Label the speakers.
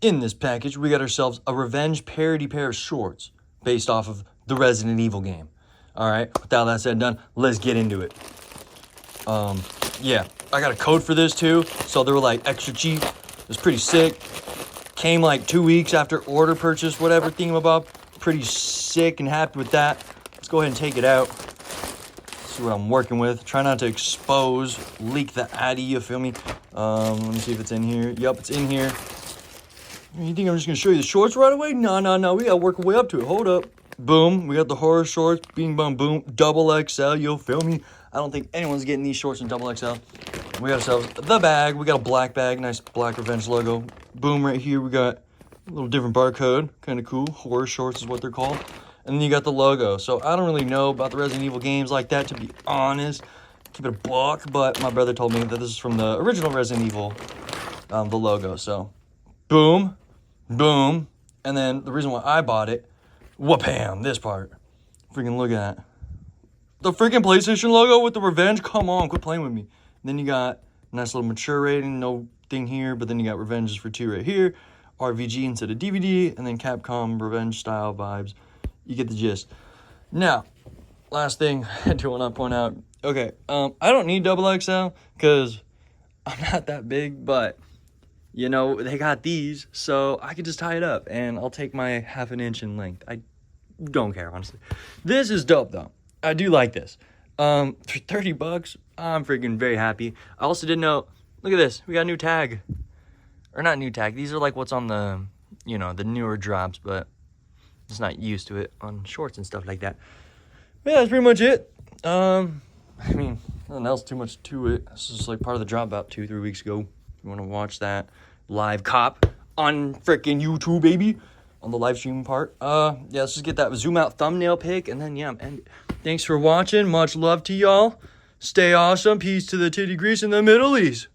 Speaker 1: in this package, we got ourselves a Revenge parody pair of shorts based off of the Resident Evil game. All right, with all that said and done, let's get into it. Yeah, I got a code for this too, so they were like extra cheap. It was pretty sick. Came like 2 weeks after order purchase, whatever thingamabob. Pretty sick and happy with that. Let's go ahead and take it out. See what I'm working with. Try not to expose, leak the addy, you feel me? Let me see if it's in here. Yup, it's in here. You think I'm just gonna show you the shorts right away? No. We gotta work our way up to it. Hold up. Boom. We got the horror shorts. Bing, bong, boom. Double XL. You feel me? I don't think anyone's getting these shorts in double XL. We got ourselves the bag. We got a black bag. Nice black Revenge logo. Boom. Right here, we got a little different barcode. Kind of cool. Horror shorts is what they're called. And then you got the logo. So I don't really know about the Resident Evil games like that, to be honest. Keep it a buck. But my brother told me that this is from the original Resident Evil, the logo. So, boom. Boom. And then the reason why I bought it, whoopam, this part. Freaking look at that. The freaking PlayStation logo with the Revenge. Come on, quit playing with me. And then you got a nice little mature rating, no thing here, but then you got Revenges for 2 right here. RVG instead of DVD, and then Capcom Revenge style vibes. You get the gist. Now, last thing I do want to point out. Okay, I don't need double XL because I'm not that big, but you know, they got these, so I can just tie it up, and I'll take my ½ an inch in length. I don't care, honestly. This is dope, though. I do like this. For $30, I'm freaking very happy. I also didn't know, look at this. We got a new tag. Or not new tag. These are like what's on the, you know, the newer drops, but just not used to it on shorts and stuff like that. But yeah, that's pretty much it. I mean, nothing else too much to it. This is like part of the drop about 2-3 weeks ago. If you want to watch that live cop on freaking YouTube, baby, on the live stream part. Yeah, let's just get that zoom out thumbnail pic, and then yeah, and thanks for watching. Much love to y'all. Stay awesome. Peace to the titty grease in the Middle East.